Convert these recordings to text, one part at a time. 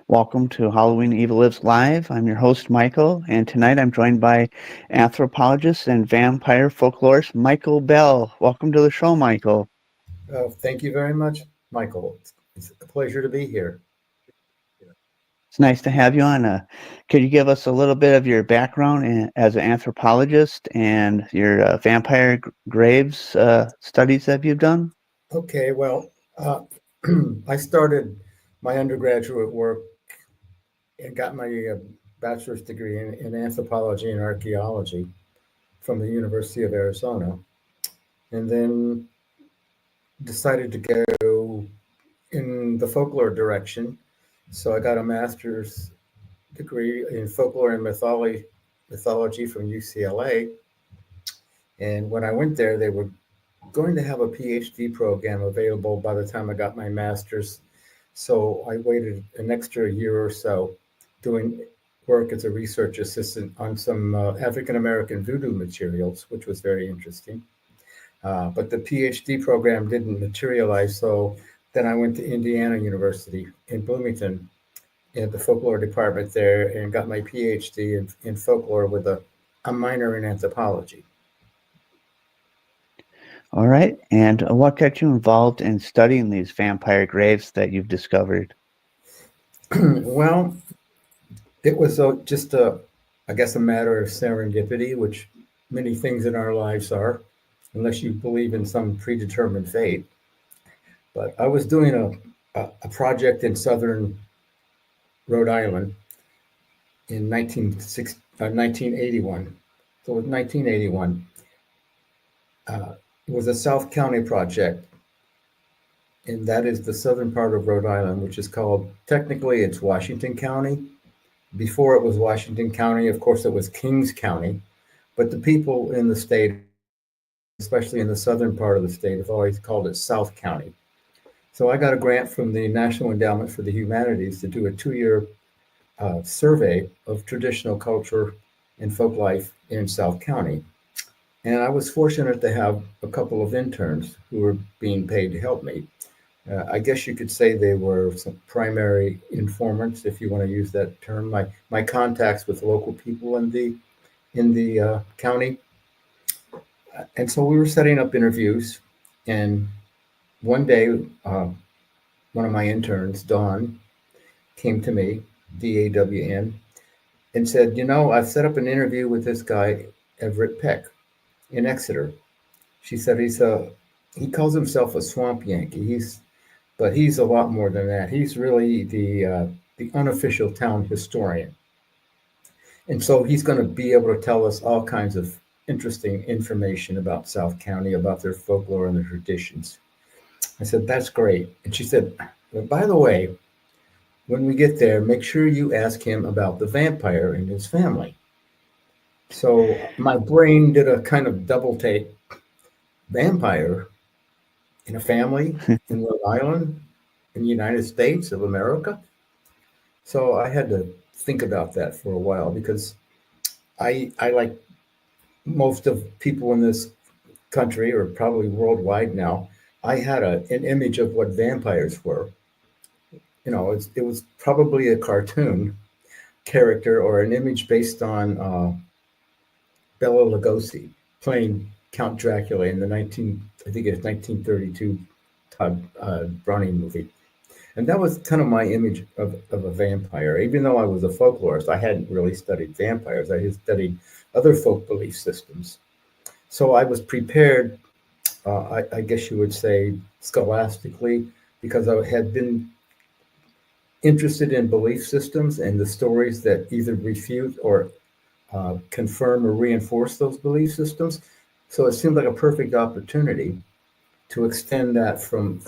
Welcome to Halloween Evil Lives Live. I'm your host, Michael, and tonight I'm joined by anthropologist and vampire folklorist Michael Bell. Welcome to the show, Michael. Thank you very much, Michael. It's a pleasure to be here. It's nice to have you on. Could you give us a little bit of your background as an anthropologist and your vampire graves studies that you've done? Okay, well, I started my undergraduate work and got my bachelor's degree in anthropology and archaeology from the University of Arizona, and then decided to go in the folklore direction. So I got a master's degree in folklore and mythology from UCLA. And when I went there, they were going to have a PhD program available by the time I got my master's. So I waited an extra year or so doing work as a research assistant on some African American voodoo materials, which was very interesting. But the PhD program didn't materialize. So then I went to Indiana University in Bloomington in the folklore department there and got my PhD in folklore with a minor in anthropology. All right. And what got you involved in studying these vampire graves that you've discovered? Well, it was just I guess, a matter of serendipity, which many things in our lives are, unless you believe in some predetermined fate. But I was doing a project in southern Rhode Island in 1981. So it was 1981. It was a South County project, and that is the southern part of Rhode Island, which is called, technically, it's Washington County. Before it was Washington County, of course, it was Kings County. But the people in the state, especially in the southern part of the state, have always called it South County. So I got a grant from the National Endowment for the Humanities to do a 2-year survey of traditional culture and folk life in South County. And I was fortunate to have a couple of interns who were being paid to help me. I guess you could say they were some primary informants, if you want to use that term. My contacts with local people in the county, and so we were setting up interviews. And one day, one of my interns, Dawn, came to me, DAWN, and said, "You know, I've set up an interview with this guy, Everett Peck, in Exeter." She said he calls himself a swamp Yankee. But he's a lot more than that. He's really the unofficial town historian. And so he's going to be able to tell us all kinds of interesting information about South County, about their folklore and their traditions. I said, "That's great." And she said, "But by the way, when we get there, make sure you ask him about the vampire and his family." So my brain did a kind of double take. Vampire in a family in Rhode Island, in the United States of America. So I had to think about that for a while because I like most of people in this country, or probably worldwide now, I had an image of what vampires were. You know, it was probably a cartoon character or an image based on Bela Lugosi playing Count Dracula in the I think it's 1932 Todd Browning movie. And that was kind of my image of a vampire. Even though I was a folklorist, I hadn't really studied vampires. I had studied other folk belief systems. So I was prepared, I guess you would say, scholastically, because I had been interested in belief systems and the stories that either refute or confirm or reinforce those belief systems. So it seemed like a perfect opportunity to extend that from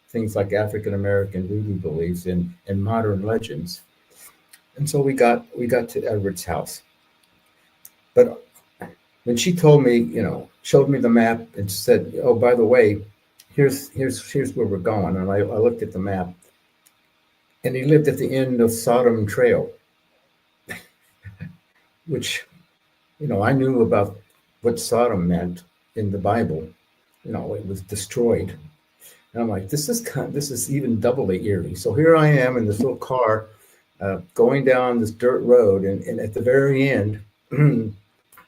things like African American voodoo beliefs and modern legends. And so we got to Edward's house. But when she told me, showed me the map and said, "Oh, by the way, here's where we're going," and I looked at the map, and he lived at the end of Sodom Trail, which, I knew about what Sodom meant in the Bible. It was destroyed. And I'm like, this is even doubly eerie. So here I am in this little car going down this dirt road, and at the very end,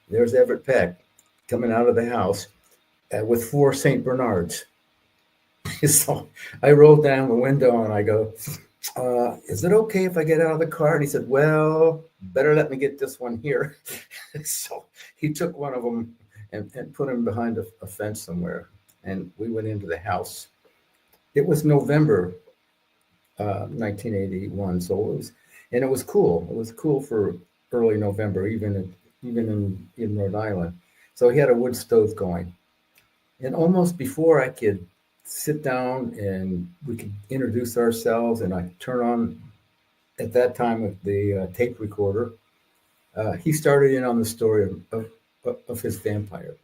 there's Everett Peck coming out of the house with 4 St. Bernards. So I rolled down the window and I go, is it okay if I get out of the car? And he said, well, better let me get this one here. So he took one of them and put him behind a fence somewhere. And we went into the house. It was November 1981. So it was cool. It was cool for early November, even in Rhode Island. So he had a wood stove going. And almost before I could sit down and we could introduce ourselves, and I turn on at that time with the tape recorder, he started in on the story of his vampire.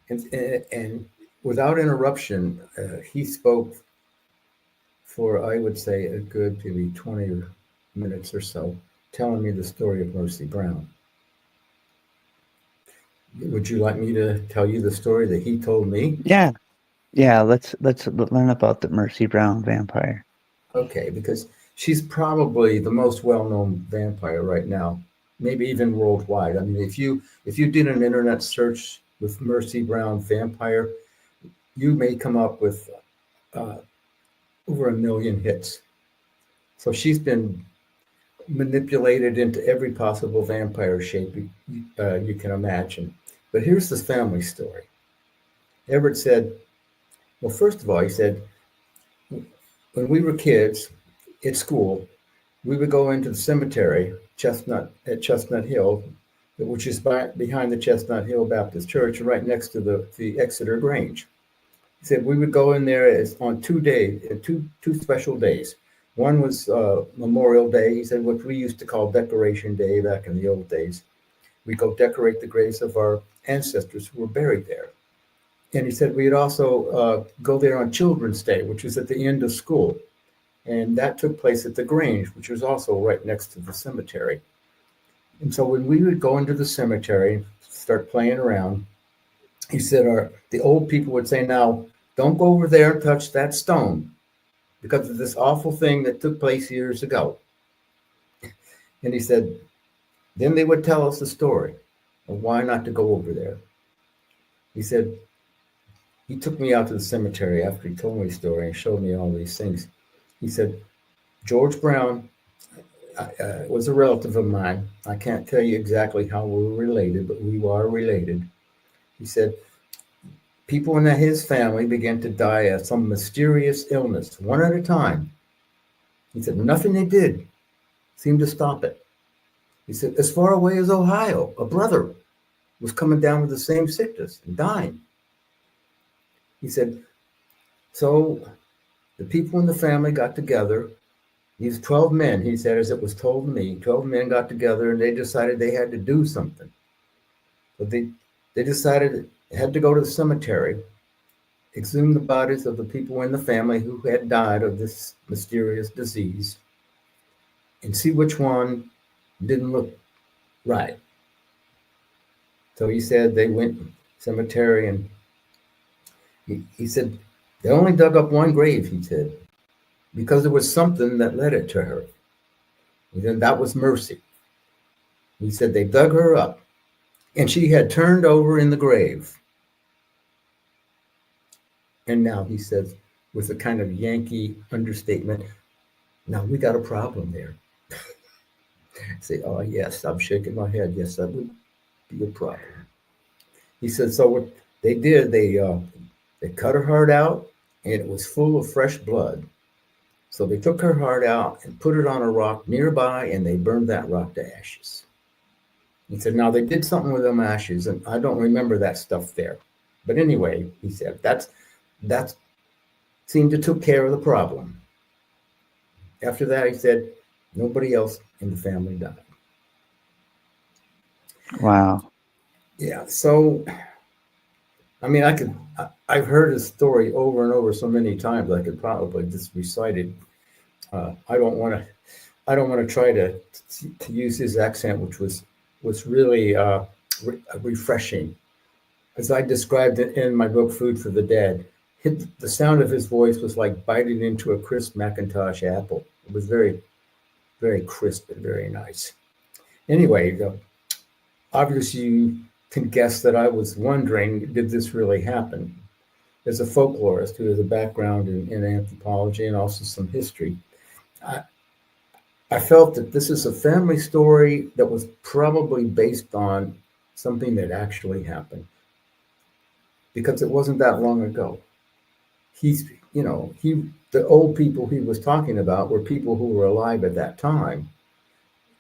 And without interruption, he spoke for, I would say, a good maybe 20 minutes or so, telling me the story of Mercy Brown. Would you like me to tell you the story that he told me? Yeah. Yeah, let's learn about the Mercy Brown vampire. Okay, because she's probably the most well-known vampire right now, maybe even worldwide. I mean, if you did an internet search with Mercy Brown vampire, you may come up with over 1 million hits. So she's been manipulated into every possible vampire shape you can imagine. But here's the family story. Everett said, well, first of all, he said, when we were kids at school, we would go into the cemetery, Chestnut Hill, which is behind the Chestnut Hill Baptist Church, and right next to the Exeter Grange. He said we would go in there on 2 days, two special days. One was Memorial Day, he said, which we used to call Decoration Day back in the old days. We go decorate the graves of our ancestors who were buried there. And he said we'd also go there on Children's Day, which was at the end of school. And that took place at the Grange, which was also right next to the cemetery. And so when we would go into the cemetery, start playing around, he said the old people would say, now, don't go over there and touch that stone because of this awful thing that took place years ago. And he said, then they would tell us the story of why not to go over there. He said, he took me out to the cemetery after he told me the story and showed me all these things. He said, George Brown was a relative of mine. I can't tell you exactly how we were related, but we are related. He said, people in his family began to die of some mysterious illness, one at a time. He said, nothing they did seemed to stop it. He said, as far away as Ohio, a brother was coming down with the same sickness and dying. He said, so the people in the family got together. These 12 men, he said, as it was told to me, 12 men got together and they decided they had to do something. So they decided they had to go to the cemetery, exhume the bodies of the people in the family who had died of this mysterious disease, and see which one didn't look right. So he said they went to the cemetery, and he said they only dug up one grave, he said, because there was something that led it to her. And then that was Mercy. He said they dug her up, and she had turned over in the grave. And now he says, with a kind of Yankee understatement, now we got a problem there. I say, oh, yes, I'm shaking my head. Yes, that would be a problem. He said, so what they did, they cut her heart out, and it was full of fresh blood. So they took her heart out and put it on a rock nearby, and they burned that rock to ashes. He said, now they did something with them ashes, and I don't remember that stuff there. But anyway, he said, that seemed to took care of the problem. After that, he said, nobody else in the family died. Wow. Yeah, so, I mean, I've heard his story over and over so many times, I could probably just recite it. I don't want to try to use his accent, which was really refreshing. As I described it in my book, Food for the Dead, the sound of his voice was like biting into a crisp Macintosh apple. It was very, very crisp and very nice. Anyway, obviously you can guess that I was wondering, did this really happen? As a folklorist who has a background in anthropology and also some history, I, I felt that this is a family story that was probably based on something that actually happened because it wasn't that long ago. He's, the old people he was talking about were people who were alive at that time.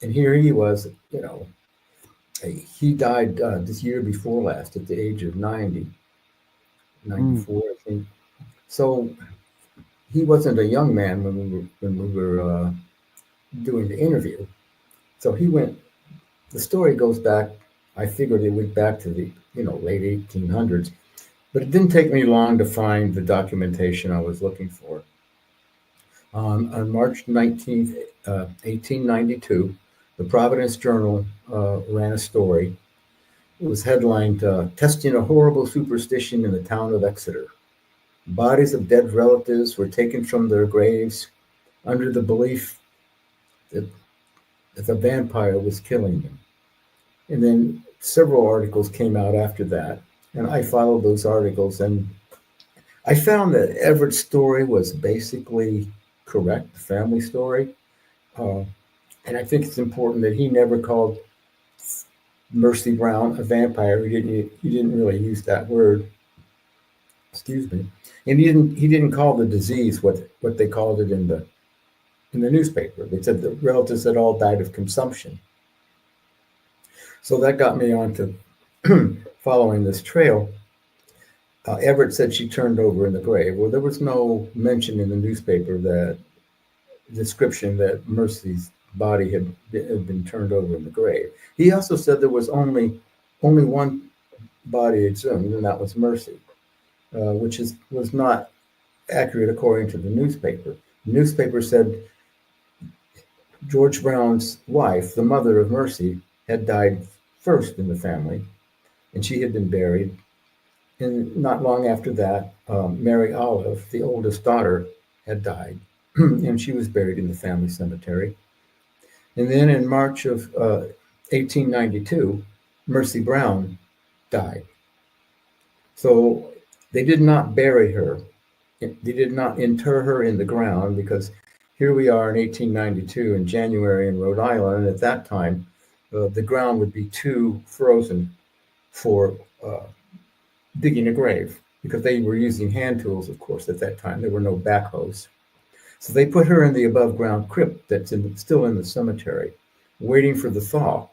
And here he was, he died this year before last at the age of 90, Mm. 94, I think. So he wasn't a young man when we were doing the interview. So he went. The story goes back. I figured it went back to the late 1800s, but it didn't take me long to find the documentation I was looking for. On March 19th, 1892, the Providence Journal ran a story. It was headlined "Testing a Horrible Superstition in the Town of Exeter." Bodies of dead relatives were taken from their graves under the belief that, that the vampire was killing them. And then several articles came out after that, and I followed those articles, and I found that Everett's story was basically correct, the family story. Uh, and I think it's important that he never called Mercy Brown a vampire. He didn't really use that word. Excuse me. And he didn't call the disease what they called it in the newspaper. They said the relatives had all died of consumption. So that got me on to following this trail. Everett said she turned over in the grave. Well, there was no mention in the newspaper that description that Mercy's body had been turned over in the grave. He also said there was only one body exhumed, and that was Mercy, was not accurate according to the newspaper. The newspaper said George Brown's wife, the mother of Mercy, had died first in the family, and she had been buried. And not long after that, Mary Olive, the oldest daughter, had died, and she was buried in the family cemetery. And then in March of 1892, Mercy Brown died. So they did not bury her. They did not inter her in the ground because here we are in 1892 in January in Rhode Island. And at that time, the ground would be too frozen for digging a grave because they were using hand tools, of course, at that time. There were no backhoes. So they put her in the above ground crypt that's still in the cemetery, waiting for the thaw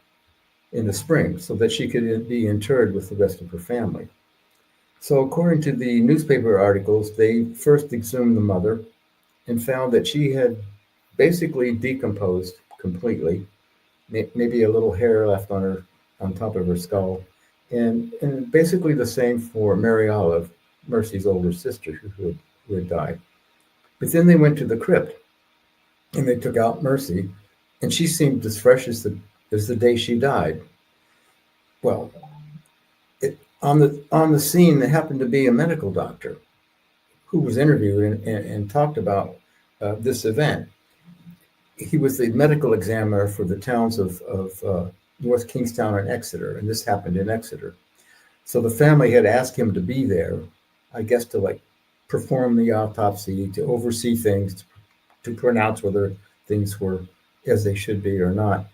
in the spring so that she could be interred with the rest of her family. So according to the newspaper articles, they first exhumed the mother and found that she had basically decomposed completely, maybe a little hair left on top of her skull, and basically the same for Mary Olive, Mercy's older sister, who had died. But then they went to the crypt and they took out Mercy, and she seemed as fresh as the day she died. Well, on the scene, there happened to be a medical doctor who was interviewed and talked about this event. He was the medical examiner for the towns of North Kingstown and Exeter, and this happened in Exeter. So the family had asked him to be there, I guess, to perform the autopsy, to oversee things, to pronounce whether things were as they should be or not.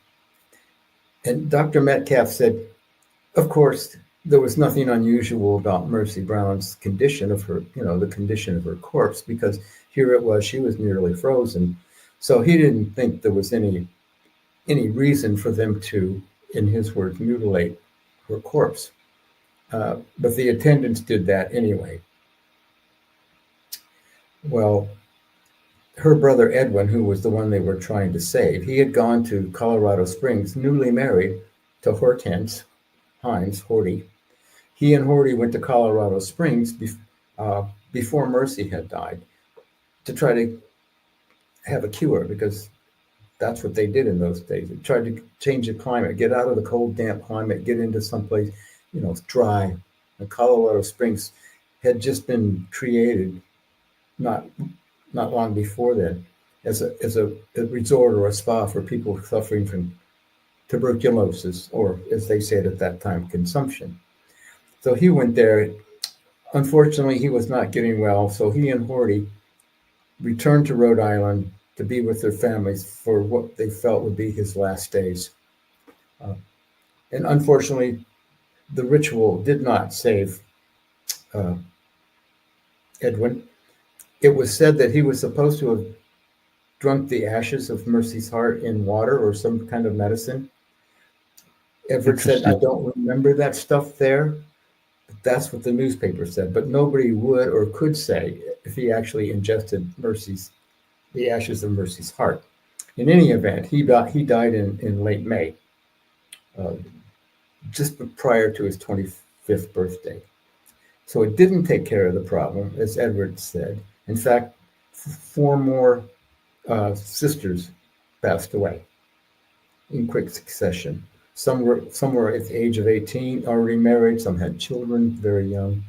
And Dr. Metcalf said, of course, there was nothing unusual about Mercy Brown's condition of her, the condition of her corpse, because here it was, she was nearly frozen. So he didn't think there was any reason for them to, in his words, mutilate her corpse. But the attendants did that anyway. Well, her brother Edwin, who was the one they were trying to save, he had gone to Colorado Springs, newly married to Hortense Hines, Horty. He and Horty went to Colorado Springs before Mercy had died to try to have a cure, because that's what they did in those days. They tried to change the climate, get out of the cold, damp climate, get into someplace, dry. And Colorado Springs had just been created not long before then. as a resort or a spa for people suffering from tuberculosis, or as they said at that time, consumption. So he went there. Unfortunately, he was not getting well, so he and Horty returned to Rhode Island to be with their families for what they felt would be his last days. Uh, and unfortunately, the ritual did not save uh, Edwin. It was said that he was supposed to have drunk the ashes of Mercy's heart in water or some kind of medicine. Everett said, I Interesting. don't remember that stuff there. But that's what the newspaper said. But nobody would or could say if he actually ingested the ashes of Mercy's heart. In any event, he died in late May, uh, just prior to his 25th birthday. So it didn't take care of the problem, as Edward said. In fact, four more sisters passed away in quick succession. Some were at the age of 18, already married. Some had children very young,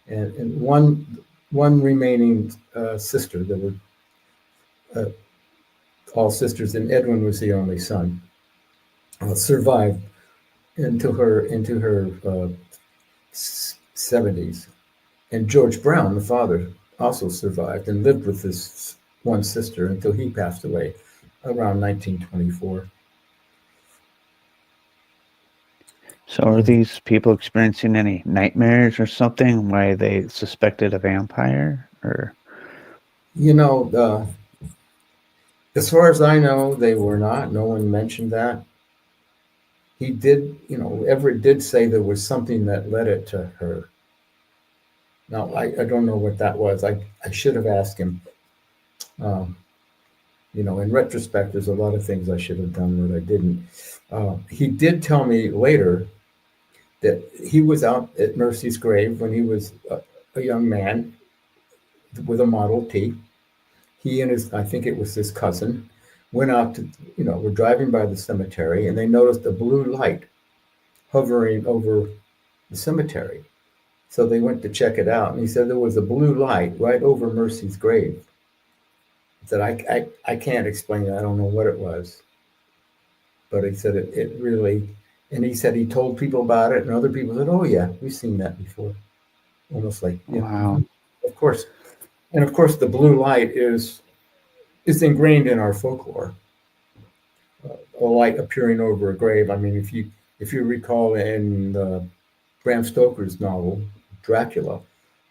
and one remaining sister. There were uh, all sisters, and Edwin was the only son. Survived into her 70s, and George Brown, the father, also survived and lived with his one sister until he passed away around 1924. So are these people experiencing any nightmares or something? Why they suspected a vampire? Or You know, as far as I know, they were not. No one mentioned that. He did, Everett did say there was something that led it to her. Now, I don't know what that was. I should have asked him. Um, in retrospect, there's a lot of things I should have done that I didn't. He did tell me later that he was out at Mercy's grave when he was a young man with a Model T. He and I think it was his cousin, went out to, were driving by the cemetery and they noticed a blue light hovering over the cemetery. So they went to check it out and he said there was a blue light right over Mercy's grave. He said, I can't explain it. I don't know what it was. But he said it really, and he said he told people about it and other people said, oh yeah, we've seen that before. Almost like, yeah, wow. of course. And of course, the blue light is ingrained in our folklore. A light appearing over a grave. I mean, if you recall in Bram Stoker's novel Dracula,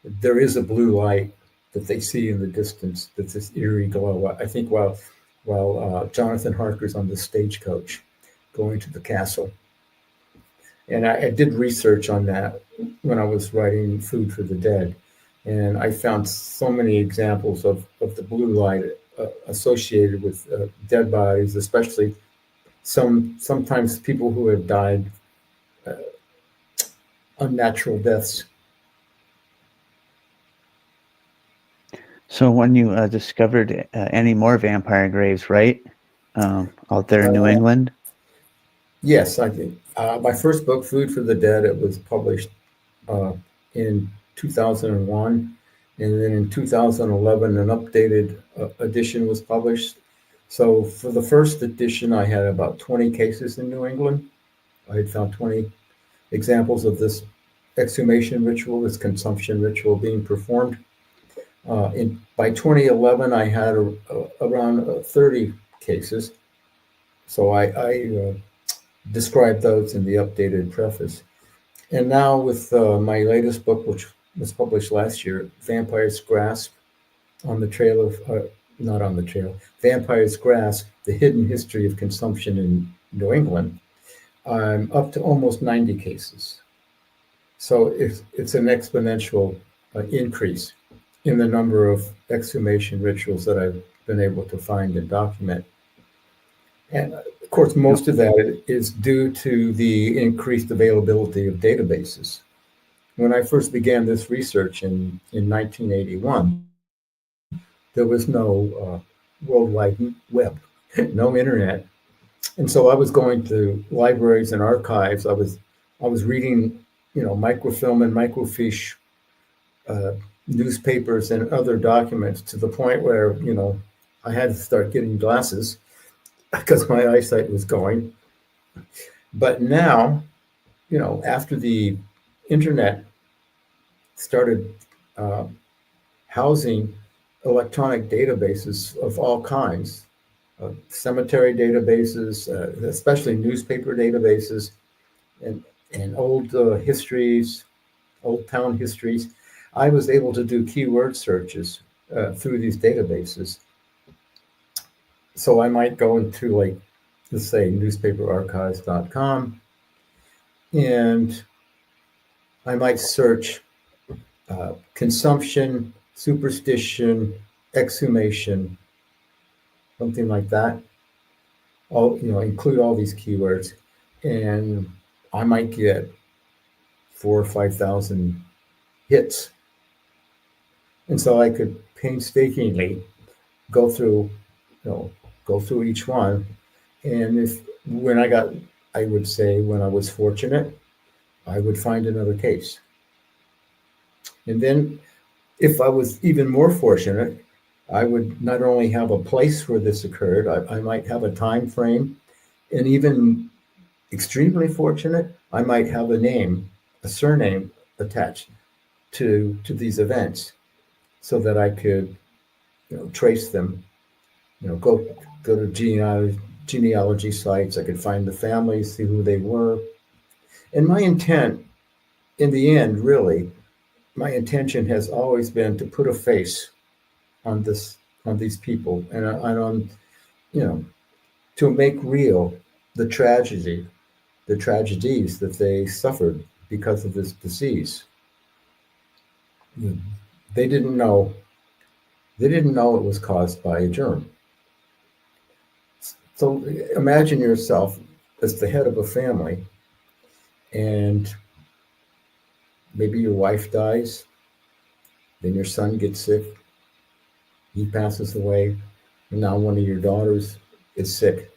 there is a blue light that they see in the distance. That's this eerie glow. I think while Jonathan Harker's on the stagecoach going to the castle. And I did research on that when I was writing Food for the Dead. And I found so many examples of the blue light associated with dead bodies, especially sometimes people who have died uh, unnatural deaths. So when you discovered any more vampire graves, right? Out there in New Uh, England? yes, I think my first book, Food for the Dead, it was published in 2001. And then in 2011, an updated edition was published. So for the first edition, I had about 20 cases in New England. I had found 20 examples of this exhumation ritual, this consumption ritual being performed. By 2011, I had around 30 cases. So I described those in the updated preface. And now with my latest book, which was published last year, Vampire's Grasp, on the trail of, not on the trail, Vampire's Grasp, The Hidden History of Consumption in New England, I'm up to almost 90 cases. So it's an exponential increase in the number of exhumation rituals that I've been able to find and document. And of course, Yep. most of that is due to the increased availability of databases. When I first began this research in 1981, there was no World Wide Web, no internet. And so I was going to libraries and archives. I was reading, microfilm and microfiche uh, newspapers and other documents to the point where, I had to start getting glasses because my eyesight was going. But now, after the internet started uh, housing electronic databases of all kinds, cemetery databases, especially newspaper databases, and, and old histories, old town histories, I was able to do keyword searches through these databases. So I might go into, like, let's say, newspaperarchives.com, and I might search consumption, superstition, exhumation, something like that. Include all these keywords, and I might get 4 or 5 thousand hits. And so I could painstakingly go through, go through each one. And I would say when I was fortunate, I would find another case. And then if I was even more fortunate, I would not only have a place where this occurred, I might have a time frame, and even extremely fortunate, I might have a name, a surname attached to these events, so that I could, trace them. Go to genealogy sites. I could find the families, see who they were. And my intent, in the end, really, my intention has always been to put a face on these people, and on, you know, to make real the the tragedies that they suffered because of this disease. They didn't know. They didn't know it was caused by a germ. So imagine yourself as the head of a family, and maybe your wife dies, then your son gets sick, he passes away, and now one of your daughters is sick.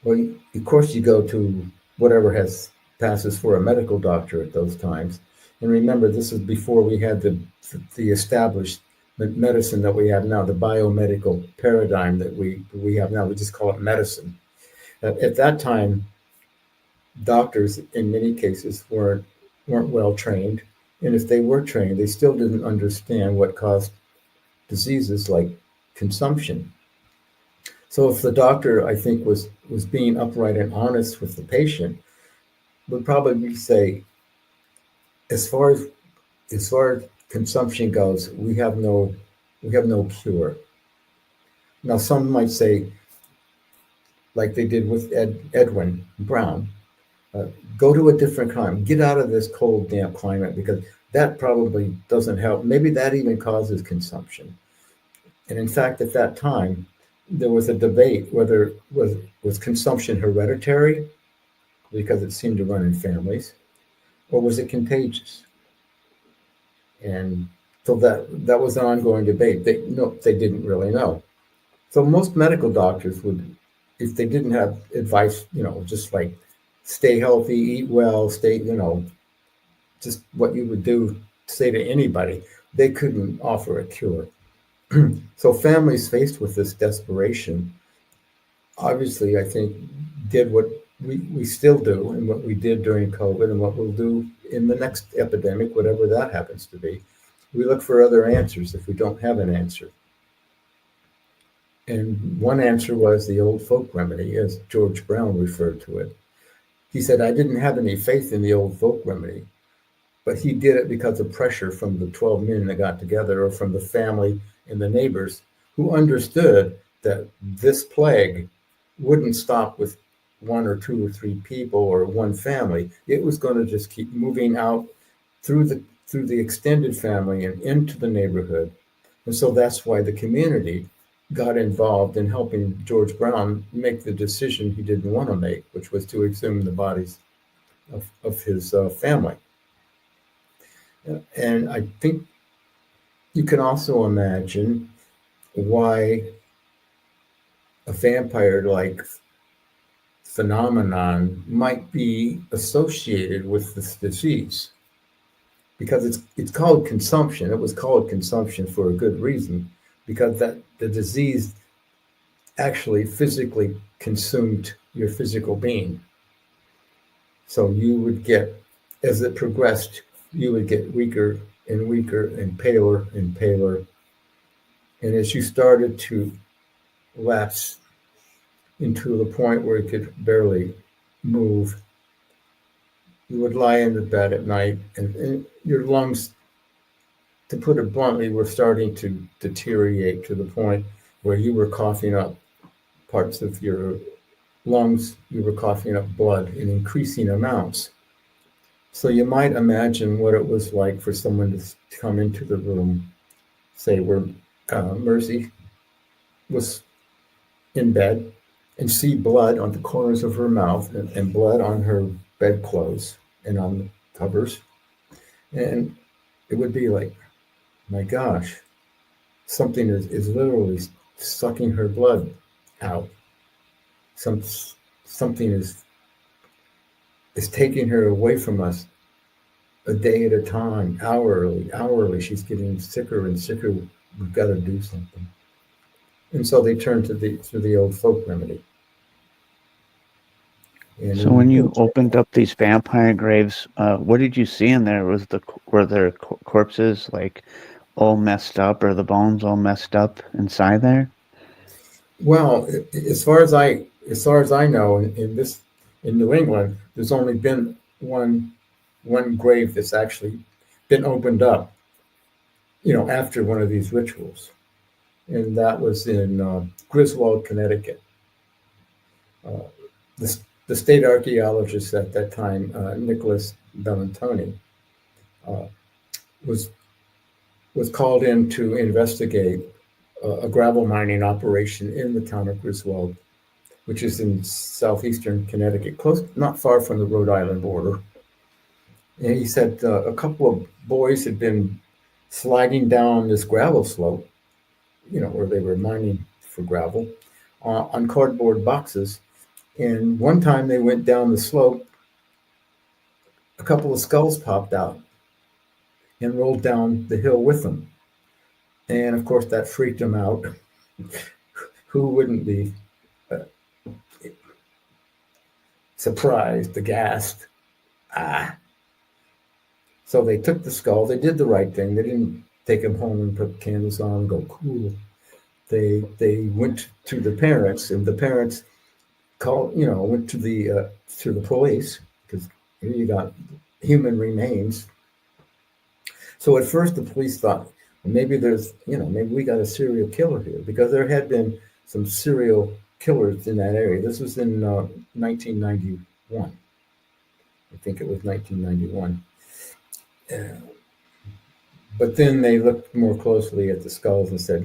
Well, of course, you go to whatever has passes for a medical doctor at those times. And remember, this is before we had the established medicine that we have now, the biomedical paradigm that we have now. We just call it medicine. At that time, doctors in many cases weren't well trained, and if they were trained, they still didn't understand what caused diseases like consumption. So if the doctor, I think, was being upright and honest with the patient, would probably say, as far as consumption goes, we have no cure. Now some might say, like they did with Edwin Brown, uh, go to a different climate, get out of this cold, damp climate, because that probably doesn't help. Maybe that even causes consumption. And in fact, at that time, there was a debate whether was consumption hereditary, because it seemed to run in families, or was it contagious? And so that was an ongoing debate. They didn't really know. So most medical doctors would, if they didn't have advice, just like stay healthy, eat well, stay, just what you would do, say to anybody, they couldn't offer a cure. So families faced with this desperation, obviously, I think, did what we still do, and what we did during COVID, and what we'll do in the next epidemic, whatever that happens to be. We look for other answers if we don't have an answer. And one answer was the old folk remedy, as George Brown referred to it. He said, I didn't have any faith in the old folk remedy, but he did it because of pressure from the 12 men that got together, or from the family and the neighbors, who understood that this plague wouldn't stop with one or two or three people or one family. It was going to just keep moving out through the extended family and into the neighborhood. And so that's why the community got involved in helping George Brown make the decision he didn't want to make, which was to exhume the bodies of his family. And I think you can also imagine why a vampire-like phenomenon might be associated with this disease, because it's called consumption. It was called consumption for a good reason, because that the disease actually physically consumed your physical being. So you would get, as it progressed, you would get weaker and weaker and paler and paler. And as you started to lapse into the point where you could barely move, you would lie in the bed at night, and your lungs, to put it bluntly, were starting to deteriorate to the point where you were coughing up parts of your lungs, you were coughing up blood in increasing amounts. So you might imagine what it was like for someone to come into the room, say where Mercy was in bed, and see blood on the corners of her mouth and blood on her bedclothes and on the covers. And it would be like, my gosh, something is literally sucking her blood out. Some, something is taking her away from us a day at a time, hourly. She's getting sicker and sicker. We've got to do something. And so they turned to the old folk remedy. And So when you opened up these vampire graves, what did you see in there? Were there corpses like all messed up, or the bones all messed up inside there? well, as far as I know, in New England, there's only been one grave that's actually been opened up, after one of these rituals, and that was in Griswold, Connecticut. Uh, the state archaeologist at that time, Nicholas Bellantoni, uh, was was called in to investigate a gravel mining operation in the town of Griswold, which is in southeastern Connecticut, close, not far from the Rhode Island border. And he said a couple of boys had been sliding down this gravel slope, where they were mining for gravel, on cardboard boxes. And one time they went down the slope, a couple of skulls popped out and rolled down the hill with them. And of course, that freaked them out. Who wouldn't be uh, surprised, aghast? Ah. So they took the skull. They did the right thing. They didn't take them home and put candles on and go, cool. They went to the parents, and the parents went to the police, because here you got human remains. So at first the police thought, well, maybe maybe we got a serial killer here, because there had been some serial killers in that area. This was in 1991. I think it was 1991. But then they looked more closely at the skulls and said,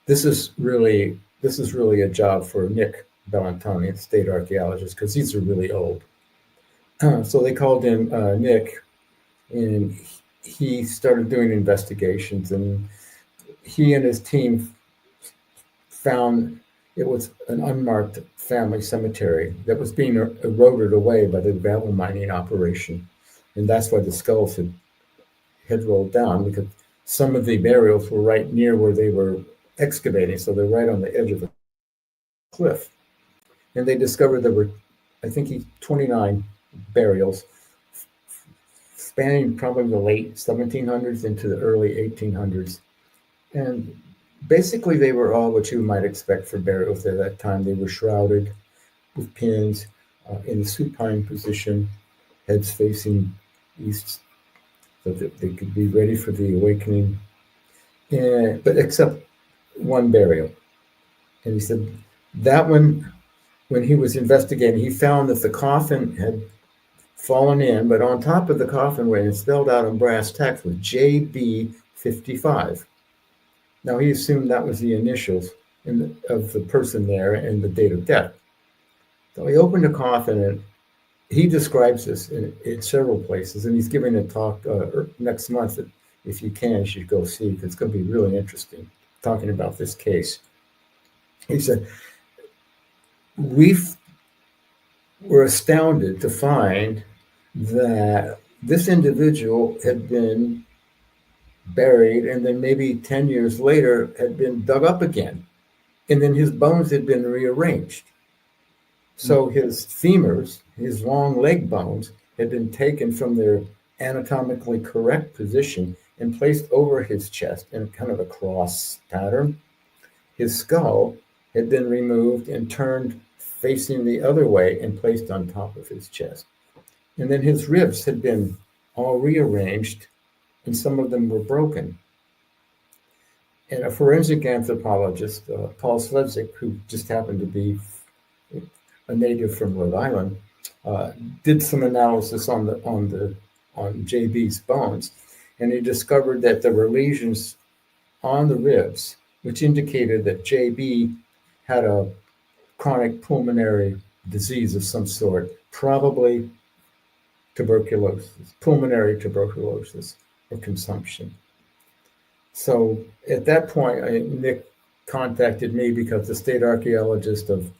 this is really a job for Nick Bellantoni, the state archaeologist, because these are really old. So they called in Nick, and he started doing investigations, and he and his team found it was an unmarked family cemetery that was being eroded away by the gravel mining operation. And that's why the skulls had rolled down, because some of the burials were right near where they were excavating. So they're right on the edge of the cliff. And they discovered there were, I think, 29 burials spanning probably the late 1700s into the early 1800s. And basically, they were all what you might expect for burials at that time. They were shrouded with pins in a supine position, heads facing east, so that they could be ready for the awakening. But except one burial. And he said that one, when he was investigating, he found that the coffin had fallen in, but on top of the coffin, when it's spelled out in brass tacks, was JB 55. Now, he assumed that was the initials of the person there and the date of death. So he opened the coffin, and he describes this in several places, and he's giving a talk next month. If you can, you should go see, because it's going to be really interesting, talking about this case. He said, we were astounded to find that this individual had been buried, and then maybe 10 years later had been dug up again. And then his bones had been rearranged. So his femurs, his long leg bones, had been taken from their anatomically correct position and placed over his chest in kind of a cross pattern. His skull had been removed and turned facing the other way and placed on top of his chest. And then his ribs had been all rearranged, and some of them were broken. And a forensic anthropologist, Paul Sledzik, who just happened to be a native from Rhode Island, did some analysis on JB's bones, and he discovered that there were lesions on the ribs, which indicated that JB had a chronic pulmonary disease of some sort, probably tuberculosis, pulmonary tuberculosis, or consumption. So at that point, Nick contacted me because the state archaeologist of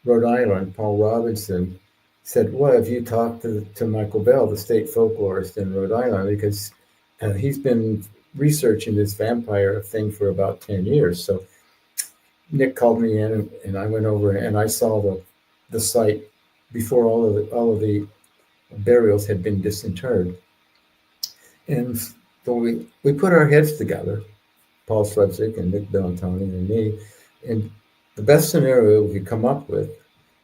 Rhode Island, Paul Robinson, said, "Well, have you talked to Michael Bell, the state folklorist in Rhode Island? Because he's been researching this vampire thing for about 10 years." So Nick called me in, and I went over and I saw the site before all of the burials had been disinterred. And so we put our heads together, Paul Sledzik and Nick Bellantoni and me, and the best scenario we could come up with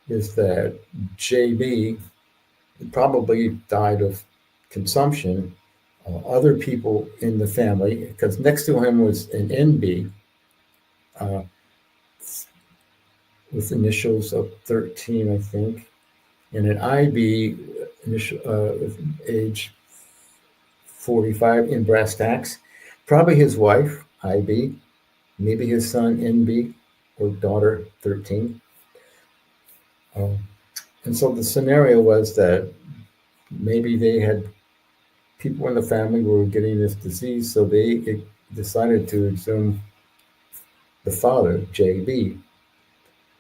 is that JB probably died of consumption. Other people in the family, because next to him was an NB with initials of 13, I think, and an IB with age 45 in brass tacks. Probably his wife, IB, maybe his son, NB, or daughter, 13. And so the scenario was that maybe they had people in the family were getting this disease, so they decided to exhume the father, JB.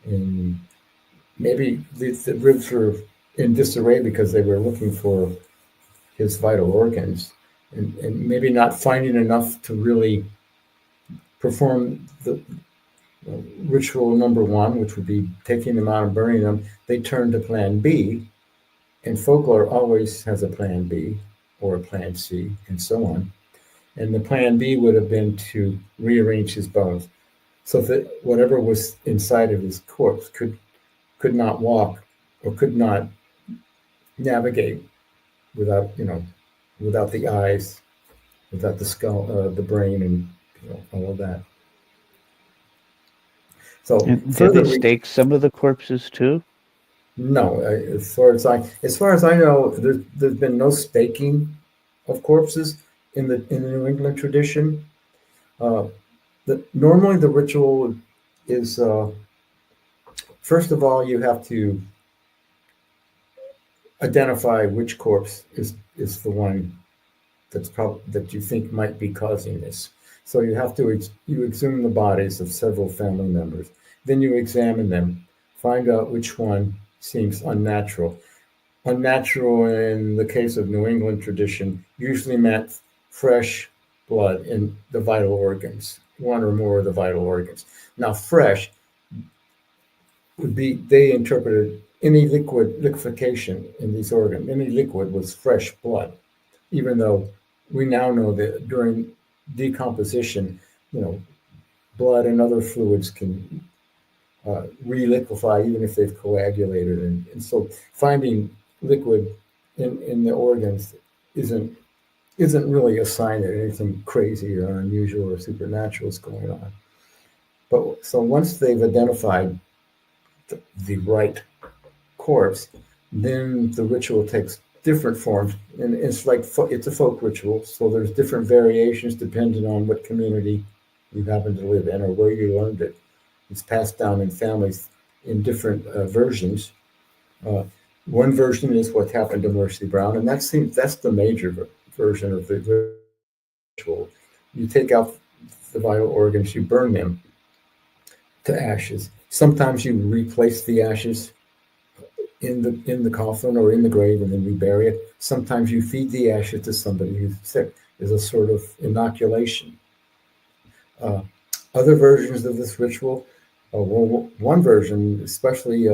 And maybe the ribs were in disarray because they were looking for his vital organs, and maybe not finding enough to really perform the ritual number one, which would be taking them out and burning them. They turned to plan B, and folklore always has a plan B or a plan C and so on. And the plan B would have been to rearrange his bones so that whatever was inside of his corpse could not walk or could not navigate without the eyes, without the skull, the brain, and all of that. So and did they stake some of the corpses too? No, as far as I know, there's been no staking of corpses in the New England tradition. Normally the ritual is first of all you have to identify which corpse is the one that you think might be causing this. So you have to you exhume the bodies of several family members. Then you examine them, find out which one seems unnatural. Unnatural in the case of New England tradition usually meant fresh blood in the vital organs, one or more of the vital organs. Now, fresh would be, they interpreted any liquefaction in these organs, any liquid was fresh blood, even though we now know that during decomposition, blood and other fluids can re-liquefy even if they've coagulated. And so finding liquid in the organs isn't really a sign that anything crazy or unusual or supernatural is going on. But so once they've identified the right corpse, then the ritual takes different forms, and it's a folk ritual, so there's different variations depending on what community you happen to live in or where you learned it. It's passed down in families in different versions. One version is what happened to Mercy Brown, and that's the major version of the ritual. You take out the vital organs, you burn them to ashes. Sometimes you replace the ashes in the coffin or in the grave and then rebury it. Sometimes you feed the ashes to somebody who's sick. is a sort of inoculation. Uh, Other versions of this ritual, well, one version, especially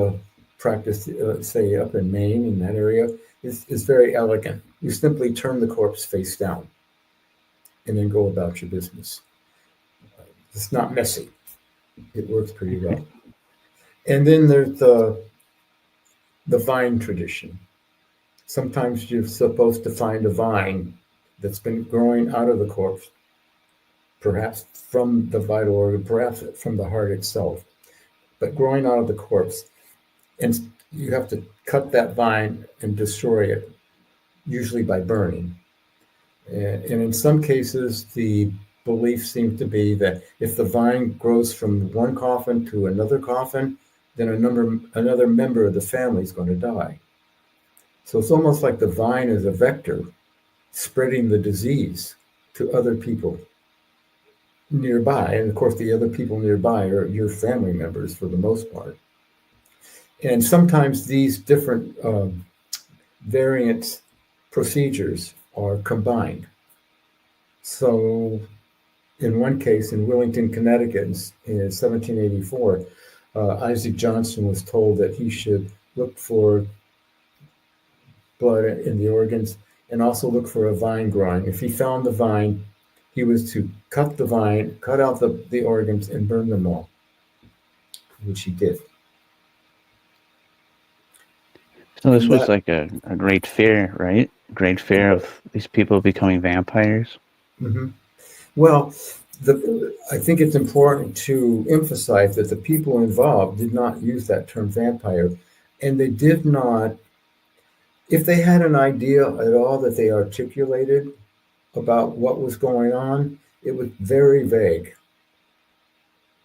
practiced, say, up in Maine, in that area, is very elegant. You simply turn the corpse face down and then go about your business. It's not messy. It works pretty Okay. well. And then there's the vine tradition. Sometimes you're supposed to find a vine that's been growing out of the corpse, perhaps from the vital organ, perhaps from the heart itself, but growing out of the corpse. And you have to cut that vine and destroy it, usually by burning. And in some cases, the belief seems to be that if the vine grows from one coffin to another coffin, then another member of the family is going to die. So it's almost like the vine is a vector spreading the disease to other people nearby. And of course, the other people nearby are your family members for the most part. And sometimes these different variant procedures are combined. So, in one case, in Willington, Connecticut, in 1784, Isaac Johnson was told that he should look for blood in the organs and also look for a vine growing. If he found the vine, he was to cut the vine, cut out the organs, and burn them all, which he did. So this And was that, like a great fear, right? Great fear of these people becoming vampires. mhm. Well, I think it's important to emphasize that the people involved did not use that term vampire, and they did not, if they had an idea at all that they articulated about what was going on, it was very vague.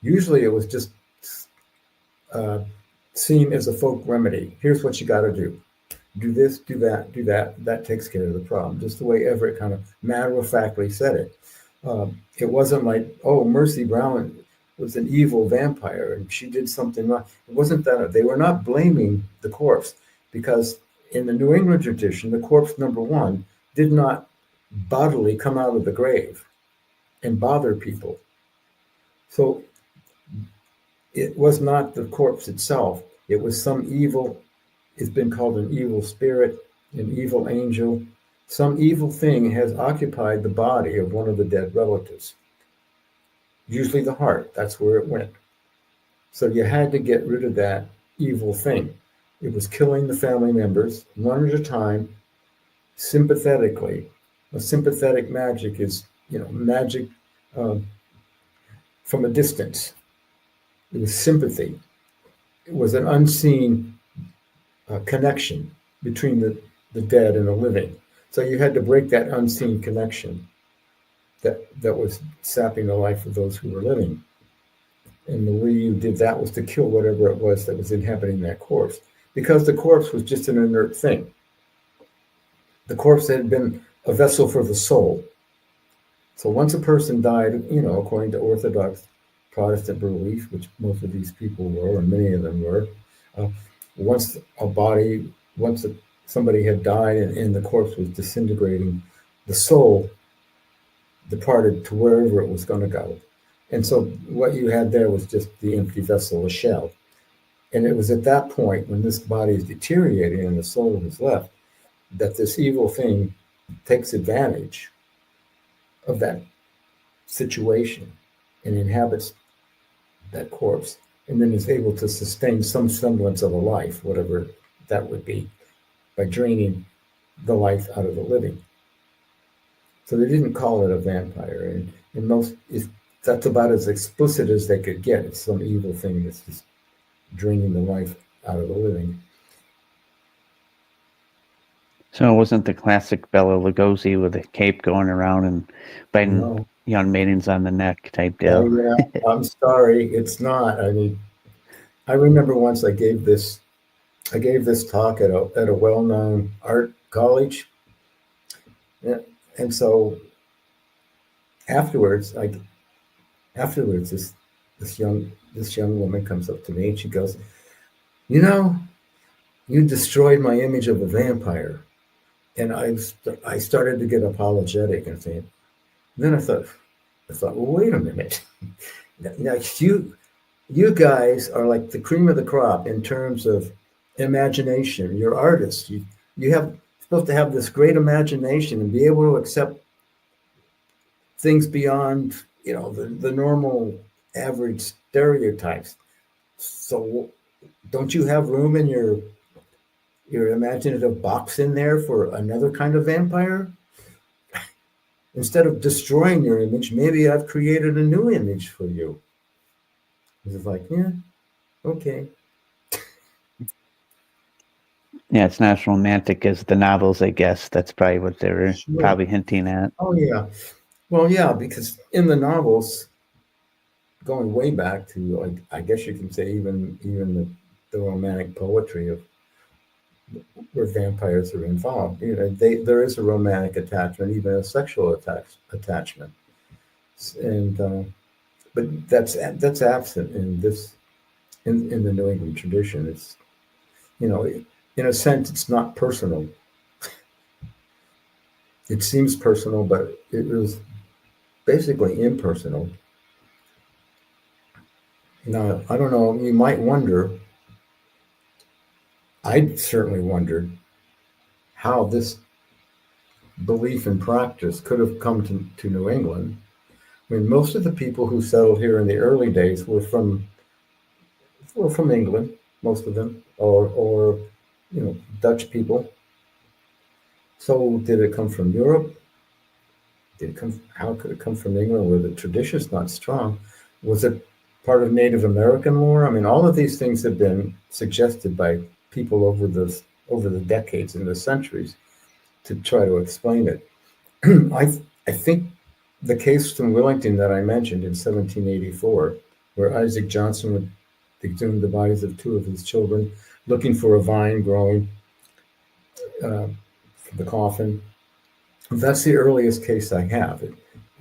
Usually it was just uh, seen as a folk remedy. Here's what you got to do. Do this, do that, do that. That takes care of the problem. Just the way Everett kind of matter of factly said it. It wasn't like, oh, Mercy Brown was an evil vampire and she did something wrong. It wasn't that. They were not blaming the corpse because in the New England tradition, the corpse, number one, did not bodily come out of the grave and bother people. So it was not the corpse itself. It was some evil. It's been called an evil spirit, an evil angel. Some evil thing has occupied the body of one of the dead relatives, usually the heart. That's where it went. So you had to get rid of that evil thing. It was killing the family members one at a time, sympathetically. A sympathetic magic is, magic um, from a distance. It was sympathy. It was an unseen connection between the dead and the living. So you had to break that unseen connection that was sapping the life of those who were living. And the way you did that was to kill whatever it was that was inhabiting that corpse. Because the corpse was just an inert thing. The corpse had been a vessel for the soul. So once a person died, according to Orthodox Protestant belief, which most of these people were, or many of them were, uh, once somebody had died and the corpse was disintegrating, the soul departed to wherever it was going to go. And so what you had there was just the empty vessel, a shell. And it was at that point when this body is deteriorating and the soul is left, that this evil thing takes advantage of that situation and inhabits that corpse and then is able to sustain some semblance of a life, whatever that would be, by draining the life out of the living. So they didn't call it a vampire. And that's about as explicit as they could get. It's some evil thing that's just draining the life out of the living. So it wasn't the classic Bela Lugosi with a cape going around and biting No. young maidens on the neck type Oh, deal. yeah. I'm sorry. It's not. I mean, I remember once I gave this talk at a well-known art college. Yeah. And so afterwards, this young woman comes up to me and she goes, "You know, you destroyed my image of a vampire." and I started to get apologetic and saying, then I thought, well, wait a minute. Now you guys are like the cream of the crop in terms of imagination. You're artists. You have supposed to have this great imagination and be able to accept things beyond the normal average stereotypes. So don't you have room in your imaginative box in there for another kind of vampire? Instead of destroying your image, maybe I've created a new image for you. It's like, yeah, okay. Yeah, it's not as romantic as the novels, I guess. That's probably what they were Sure. probably hinting at. Oh, yeah. Well, yeah, because in the novels, going way back to, like, I guess you can say even the romantic poetry of where vampires are involved, there is a romantic attachment, even a sexual attachment, and but that's absent in this in the New England tradition. It's in a sense, it's not personal. It seems personal, but it was basically impersonal. Now, I don't know, you might wonder, I certainly wondered how this belief and practice could have come to New England. I mean, most of the people who settled here in the early days were from England, most of them, or Dutch people. So did it come from Europe? Did it come? How could it come from England, where the tradition's not strong? Was it part of Native American lore? I mean, all of these things have been suggested by people over the decades and the centuries to try to explain it. I think the case from Willington that I mentioned in 1784, where Isaac Johnson would exhume the bodies of two of his children, looking for a vine growing for the coffin. That's the earliest case I have.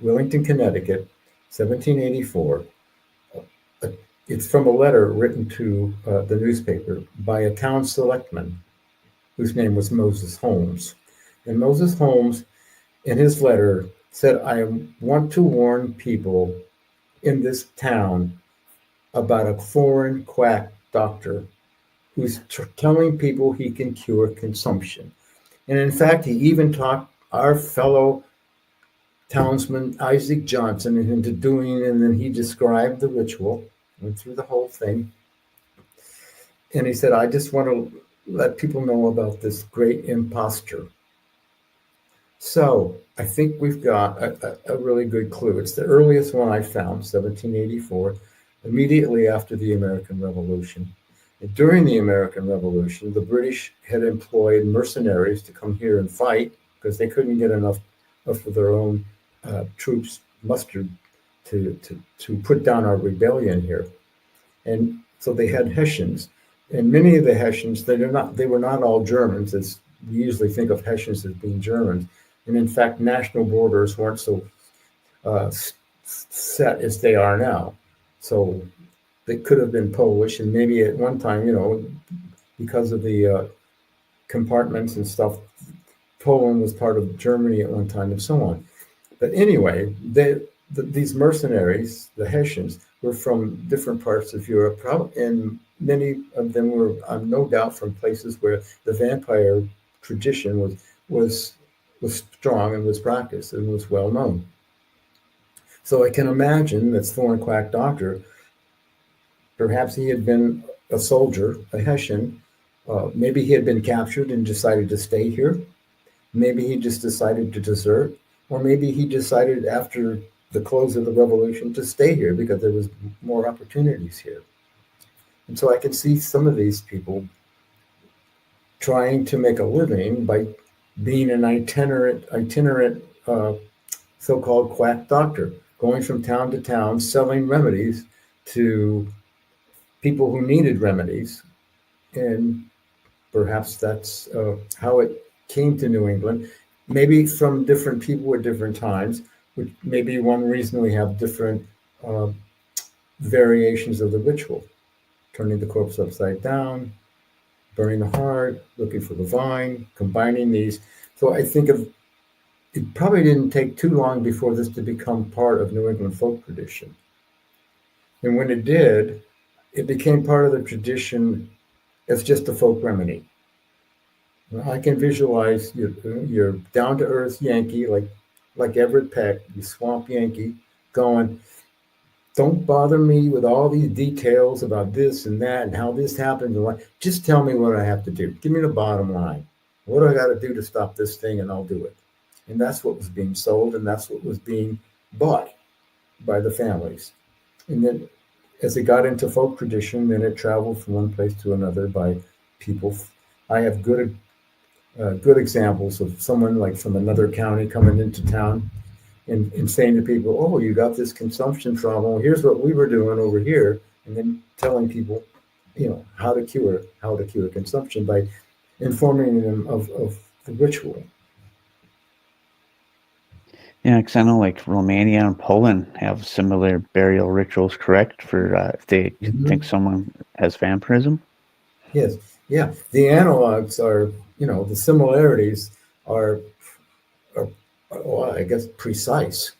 Willington, Connecticut, 1784. Uh, It's from a letter written to the newspaper by a town selectman whose name was Moses Holmes. And Moses Holmes, in his letter, said, I want to warn people in this town about a foreign quack doctor who's telling people he can cure consumption. And in fact, he even talked our fellow townsman Isaac Johnson into doing it, and then he described the ritual, went through the whole thing. And he said, I just want to let people know about this great impostor. So I think we've got a really good clue. It's the earliest one I found, 1784, immediately after the American Revolution. And during the American Revolution, the British had employed mercenaries to come here and fight because they couldn't get enough of their own troops mustered to put down our rebellion here. And so they had Hessians. And many of the Hessians, they were not all Germans, as we usually think of Hessians as being Germans. And in fact, national borders weren't so set as they are now. So they could have been Polish, and maybe at one time, because of the compartments and stuff, Poland was part of Germany at one time, and so on. But anyway, these mercenaries, the Hessians, were from different parts of Europe, and many of them were, no doubt, from places where the vampire tradition was strong and was practiced and was well known. So I can imagine that foreign quack doctor, perhaps he had been a soldier, a Hessian. Maybe he had been captured and decided to stay here. Maybe he just decided to desert, or maybe he decided after the close of the revolution to stay here because there was more opportunities here. And so I can see some of these people trying to make a living by being an itinerant so-called quack doctor, going from town to town, selling remedies to people who needed remedies. And perhaps that's how it came to New England, maybe from different people at different times, which may be one reason we have different variations of the ritual. Turning the corpse upside down, burning the heart, looking for the vine, combining these So I think of it probably didn't take too long before this to become part of New England folk tradition. And when it did, it became part of the tradition as just a folk remedy. I can visualize your down to earth Yankee like Everett Peck, you swamp Yankee, going, don't bother me with all these details about this and that and how this happened. Just tell me what I have to do. Give me the bottom line. What do I got to do to stop this thing, and I'll do it. And that's what was being sold, and that's what was being bought by the families. And then as it got into folk tradition, then it traveled from one place to another by people. I have good examples of someone like from another county coming into town and saying to people, "Oh, you got this consumption problem. Well, here's what we were doing over here," and then telling people, how to cure consumption by informing them of the ritual. Yeah, because I know like Romania and Poland have similar burial rituals, correct? For if they think Mhm. someone has vampirism. Yes, yeah. The analogs are, the similarities are, are, well, I guess, precise.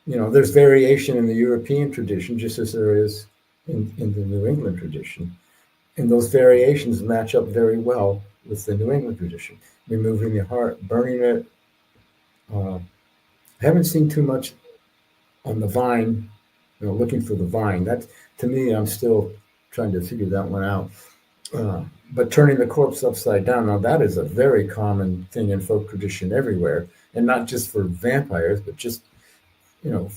There's variation in the European tradition, just as there is in the New England tradition. And those variations match up very well with the New England tradition. Removing the heart, burning it. I haven't seen too much on the vine, looking for the vine. That, to me, I'm still trying to figure that one out. But turning the corpse upside down, now that is a very common thing in folk tradition everywhere, and not just for vampires, but just you know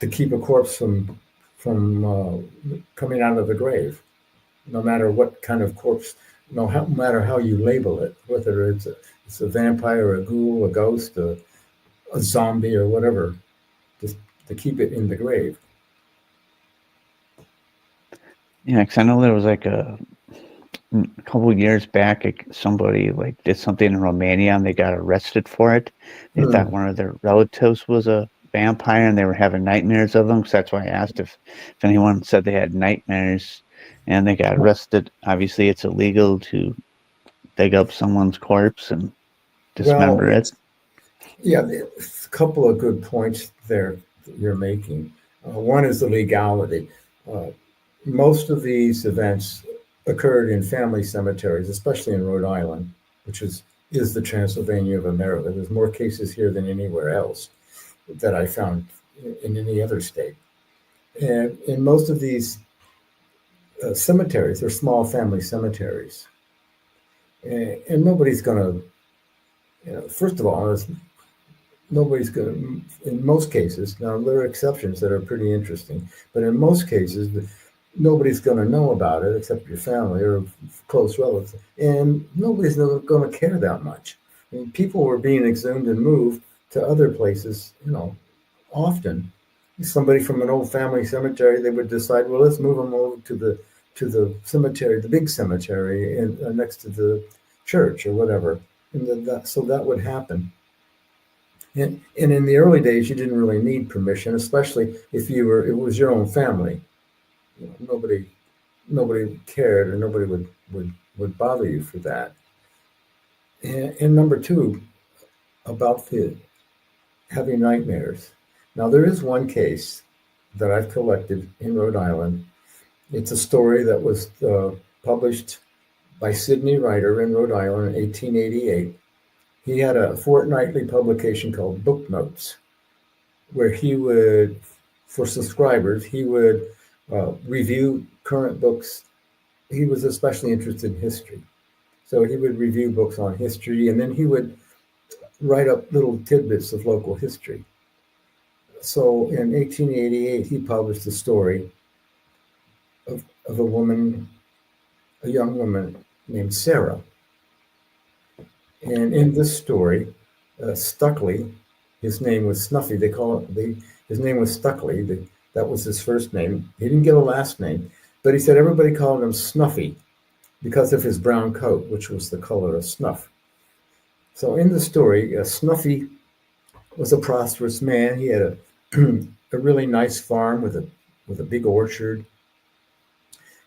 to keep a corpse from coming out of the grave, no matter what kind of corpse, no matter how you label it, whether it's a vampire, a ghoul, a ghost, a zombie, or whatever, just to keep it in the grave. Yeah, because I know there was like a couple of years back, like, somebody like did something in Romania and they got arrested for it. They thought Hmm. one of their relatives was a vampire and they were having nightmares of them. So that's why I asked if anyone said they had nightmares and they got arrested. Obviously, it's illegal to dig up someone's corpse and Well, dismember it. yeah, a couple of good points there that you're making. One is the legality. Uh, Most of these events occurred in family cemeteries, especially in Rhode Island, which is the Transylvania of America. There's more cases here than anywhere else that I found in any other state. And in most of these cemeteries, they're small family cemeteries, and nobody's going to. First of all, nobody's going to. In most cases, now there are exceptions that are pretty interesting, but in most cases, nobody's going to know about it except your family or close relatives, and nobody's going to care that much. I mean, people were being exhumed and moved to other places, often. Somebody from an old family cemetery, they would decide, well, let's move them over to the cemetery, the big cemetery, next to the church or whatever, and so that would happen. And in the early days, you didn't really need permission, especially if it was your own family. Nobody cared, or nobody would bother you for that. And number two, about the having nightmares. Now there is one case that I've collected in Rhode Island. It's a story that was published by Sidney Ryder in Rhode Island in 1888. He had a fortnightly publication called Book Notes, where he would, for subscribers, he would review current books. He was especially interested in history. So he would review books on history, and then he would write up little tidbits of local history. So in 1888, he published a story of a young woman named Sarah. And in this story, Stuckley, his name was Snuffy. His name was Stuckley. That was his first name. He didn't get a last name, but he said everybody called him Snuffy because of his brown coat, which was the color of snuff. So in the story, Snuffy was a prosperous man. He had a really nice farm with a big orchard,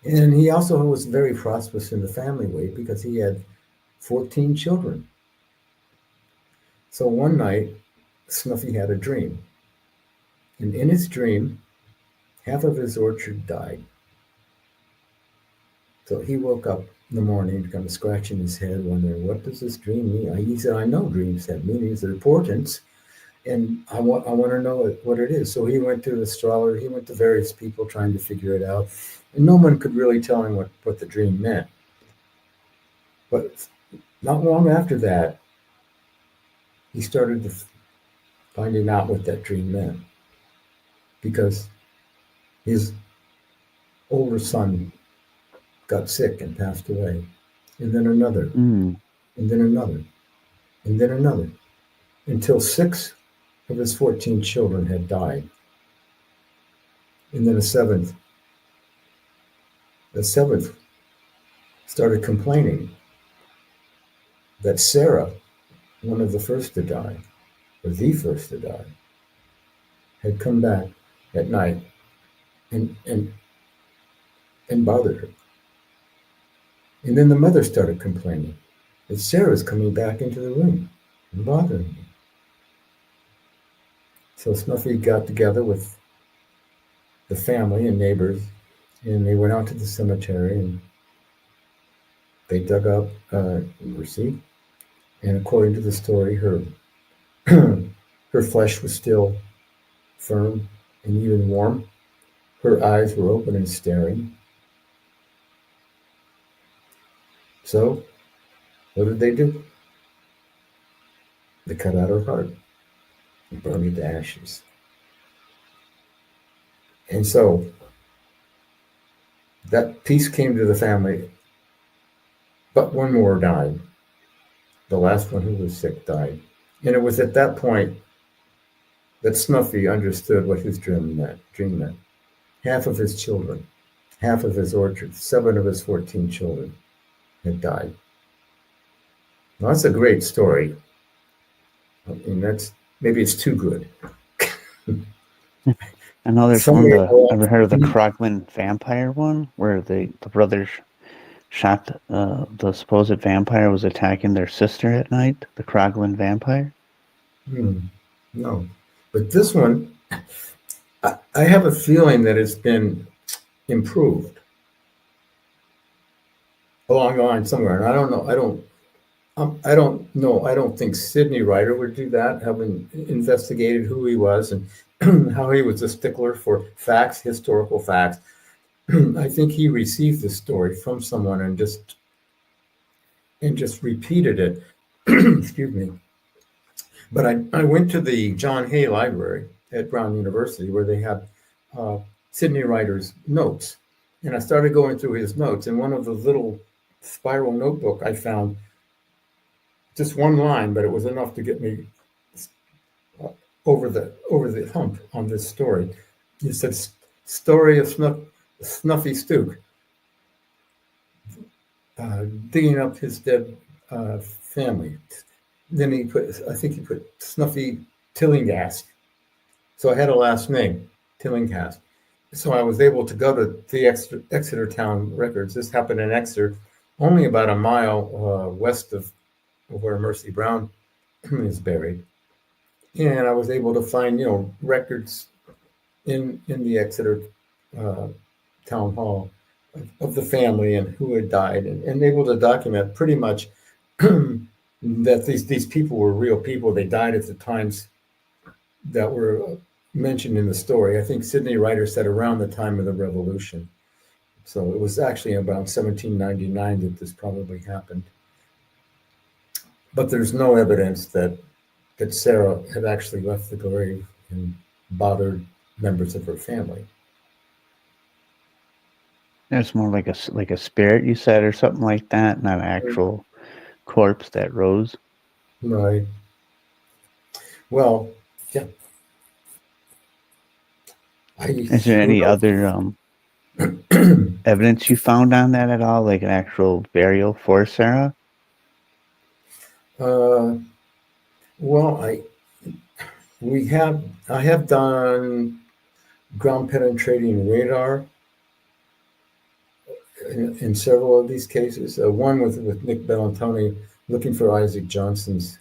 and he also was very prosperous in the family way because he had 14 children. So one night, Snuffy had a dream. And in his dream, half of his orchard died. So he woke up in the morning, kind of scratching his head, wondering, what does this dream mean? He said, I know dreams have meanings, they're important, and I want to know what it is. So he went to the astrologer, he went to various people trying to figure it out, and no one could really tell him what the dream meant. But not long after that, he started finding out what that dream meant, because his older son got sick and passed away, and then another, Mm. and then another, and then another, until 6 of his 14 children had died. And then the seventh started complaining that Sarah, one of the first to die, or the first to die, had come back at night and bothered her. And then the mother started complaining that Sarah's coming back into the room and bothering me. So Snuffy got together with the family and neighbors, and they went out to the cemetery and they dug up Mercy. And according to the story, her her flesh was still firm and even warm. Her eyes were open and staring. So, what did they do? They cut out her heart and burned it to ashes. And so, that peace came to the family, but one more died. The last one who was sick died. And it was at that point that Snuffy understood what his dream meant. Half of his children, half of his orchard, 7 of his 14 children had died. Now, that's a great story. I mean, maybe it's too good. I know there's one. Somewhere Ever heard of the Krogman vampire one, where the brothers shot the supposed vampire was attacking their sister at night? The Krogman vampire. No, but this one, I have a feeling that it's been improved along the line somewhere, and I don't know. I don't know. I don't think Sidney Ryder would do that, having investigated who he was and how he was a stickler for facts, historical facts. I think he received the story from someone and just repeated it. Excuse me. But I went to the John Hay Library at Brown University where they had Sidney Ryder's notes. And I started going through his notes. And one of the little spiral notebook I found just one line, but it was enough to get me over the hump on this story. He said, "Story of Snuffy Stook, digging up his dead family." Then he put Snuffy Tillinghast. So I had a last name, Tillinghast. So I was able to go to the Exeter Town Records. This happened in Exeter, only about a mile west of where Mercy Brown is buried. And I was able to find, records in the Exeter Town Hall of the family and who had died, and able to document pretty much that these people were real people. They died at the times that were mentioned in the story. I think Sidney Ryder said around the time of the Revolution. So it was actually about 1799 that this probably happened. But there's no evidence that Sarah had actually left the grave and bothered members of her family. It's more like a spirit, you said, or something like that, not an actual corpse that rose. Right. Well, yeah. Is there any other evidence you found on that at all, like an actual burial for Sarah? Well, I have done ground penetrating radar in several of these cases. One with Nick Bellantoni looking for Isaac Johnson's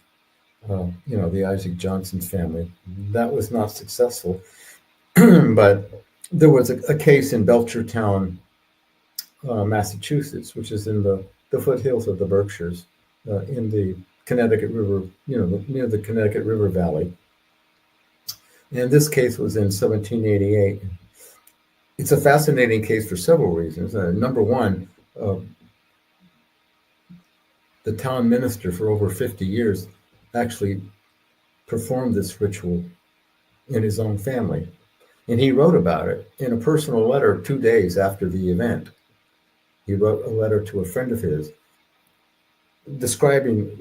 the Isaac Johnson's family. That was not successful, but there was a case in Belchertown, Massachusetts, which is in the foothills of the Berkshires, in the Connecticut River, near the Connecticut River Valley. And this case was in 1788. It's a fascinating case for several reasons. Number one, uh, the town minister for over 50 years actually performed this ritual in his own family. And he wrote about it in a personal letter 2 days after the event. He wrote a letter to a friend of his describing,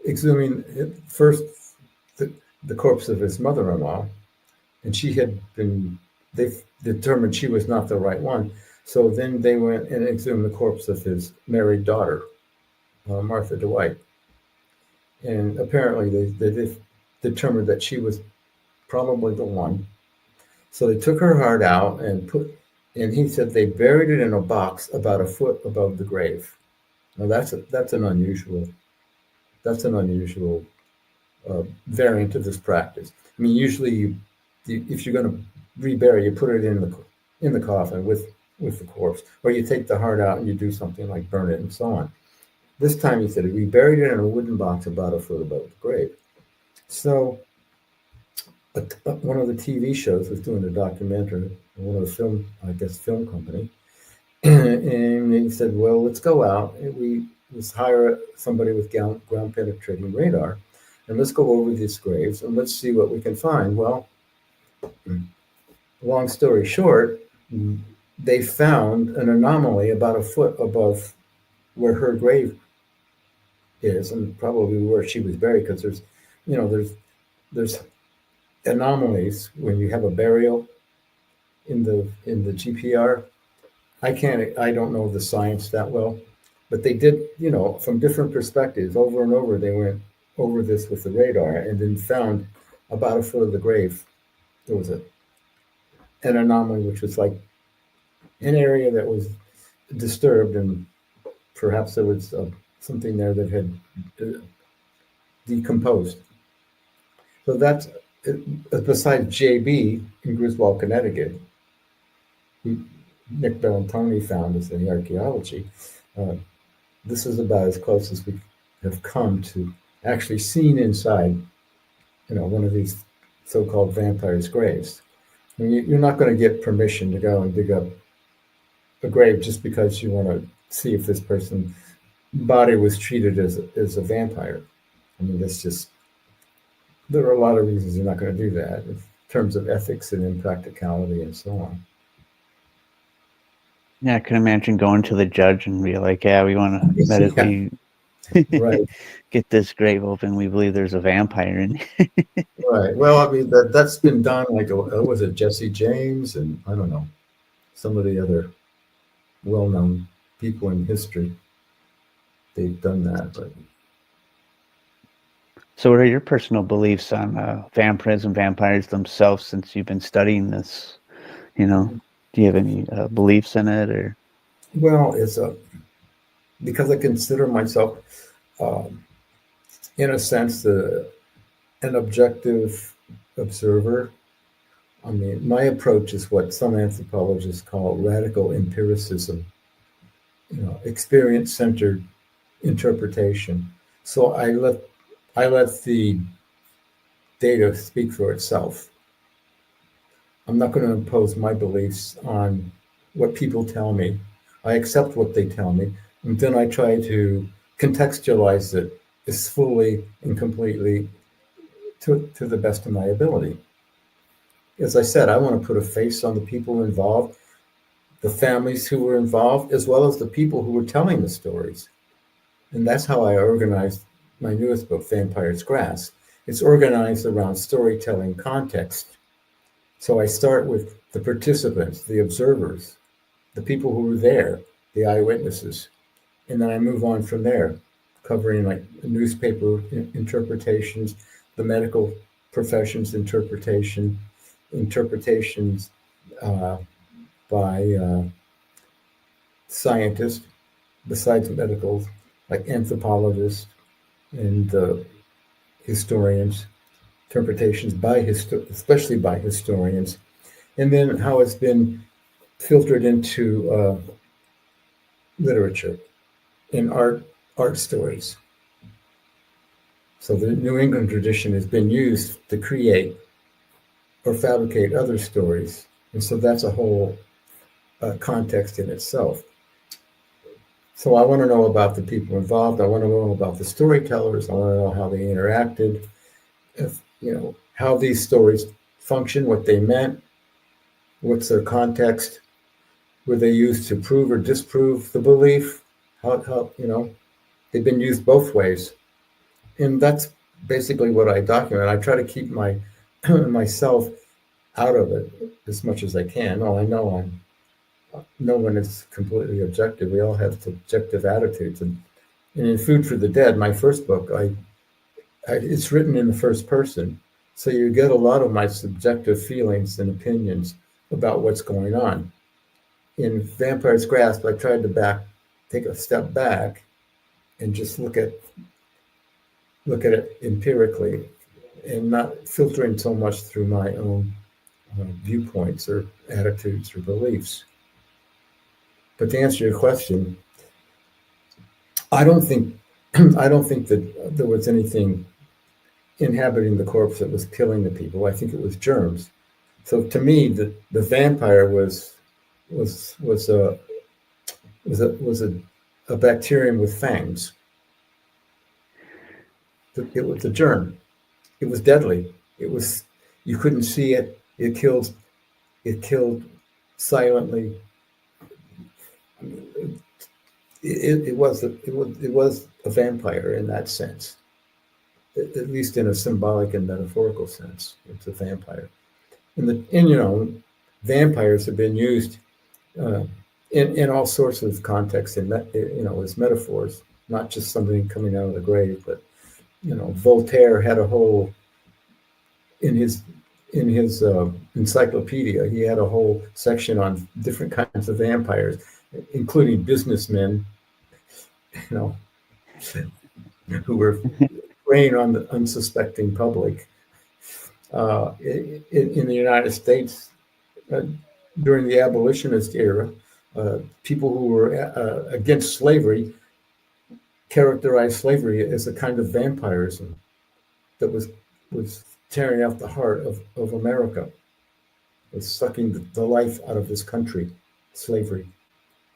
exhuming first the, the corpse of his mother in law. And they determined she was not the right one. So then they went and exhumed the corpse of his married daughter, Martha Dwight. And apparently they determined that she was probably the one. So they took her heart out and he said they buried it in a box about a foot above the grave. Now that's an unusual variant of this practice. I mean, usually if you're going to rebury, you put it in the coffin with the corpse, or you take the heart out and you do something like burn it and so on. This time he said we buried it in a wooden box about a foot above the grave. So one of the TV shows was doing a documentary, one of the film company, and he said, well, let's go out and let's hire somebody with ground penetrating radar, and let's go over these graves and let's see what we can find. Well, long story short, they found an anomaly about a foot above where her grave is, and probably where she was buried, because there's anomalies when you have a burial in the GPR. I don't know the science that well, but they did, from different perspectives over and over. They went over this with the radar and then found about a foot of the grave there was an anomaly, which was like an area that was disturbed, and perhaps there was something there that had decomposed. So that's besides JB in Griswold, Connecticut, who Nick Bellantoni found us in the archaeology. This is about as close as we have come to actually seeing inside, one of these so-called vampires' graves. I mean, you're not going to get permission to go and dig up a grave just because you want to see if this person's body was treated as a vampire. I mean, there are a lot of reasons you're not going to do that in terms of ethics and impracticality and so on. Yeah, I can imagine going to the judge and be like, yeah, we want to medically Right. get this grave open. We believe there's a vampire in it. Right. Well, I mean, that's been done, like, was it Jesse James and I don't know, some of the other well-known people in history. They've done that. But So what are your personal beliefs on vampires and vampires themselves, since you've been studying this? Do you have any beliefs in it, or? Well, it's because I consider myself, in a sense, an objective observer. I mean, my approach is what some anthropologists call radical empiricism, experience-centered interpretation. So I let the data speak for itself. I'm not going to impose my beliefs on what people tell me. I accept what they tell me, and then I try to contextualize it as fully and completely to the best of my ability. As I said, I want to put a face on the people involved, the families who were involved, as well as the people who were telling the stories. And that's how I organized my newest book, Vampire's Grass. It's organized around storytelling context. So I start with the participants, the observers, the people who were there, the eyewitnesses. And then I move on from there, covering like newspaper interpretations, the medical profession's interpretations by scientists, besides medical, like anthropologists and historians, interpretations especially by historians, and then how it's been filtered into literature and art stories. So the New England tradition has been used to create or fabricate other stories, and so that's a whole context in itself. So I want to know about the people involved. I want to know about the storytellers. I want to know how they interacted, if, how these stories function, what they meant, what's their context, were they used to prove or disprove the belief? How they've been used both ways, and that's basically what I document. I try to keep myself out of it as much as I can. Oh, I know no one is completely objective. We all have subjective attitudes, and in Food for the Dead, my first book, it's written in the first person, so you get a lot of my subjective feelings and opinions about what's going on. In Vampire's Grasp, I tried to take a step back and just look at it empirically, and not filtering so much through my own viewpoints or attitudes or beliefs. But to answer your question, I don't think that there was anything inhabiting the corpse that was killing the people. I think it was germs. So to me, the vampire was a bacterium with fangs. It was a germ. It was deadly. You couldn't see it. It killed silently. It was a vampire in that sense, at least in a symbolic and metaphorical sense. It's a vampire, and vampires have been used in all sorts of contexts, as metaphors, not just something coming out of the grave. But Voltaire had a whole in his encyclopedia. He had a whole section on different kinds of vampires, including businessmen, who were preying on the unsuspecting public. In the United States, during the abolitionist era, people who were against slavery characterized slavery as a kind of vampirism that was tearing out the heart of America. Was sucking the life out of this country, slavery.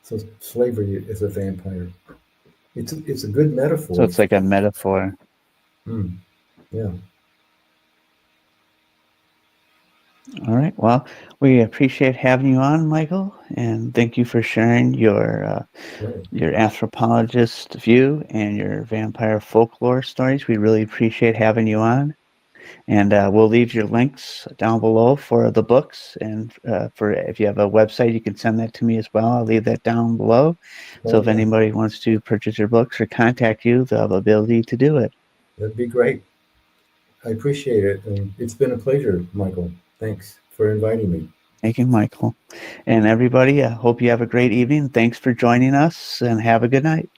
So slavery is a vampire. It's a good metaphor. So it's like a metaphor. Yeah. All right. Well, we appreciate having you on, Michael, and thank you for sharing your anthropologist view and your vampire folklore stories. We really appreciate having you on. And we'll leave your links down below for the books, and for if you have a website, you can send that to me as well. I'll leave that down below. So if anybody wants to purchase your books or contact you, they'll have the ability to do it. That'd be great. I appreciate it. And it's been a pleasure, Michael. Thanks for inviting me. Thank you, Michael. And everybody, I hope you have a great evening. Thanks for joining us, and have a good night.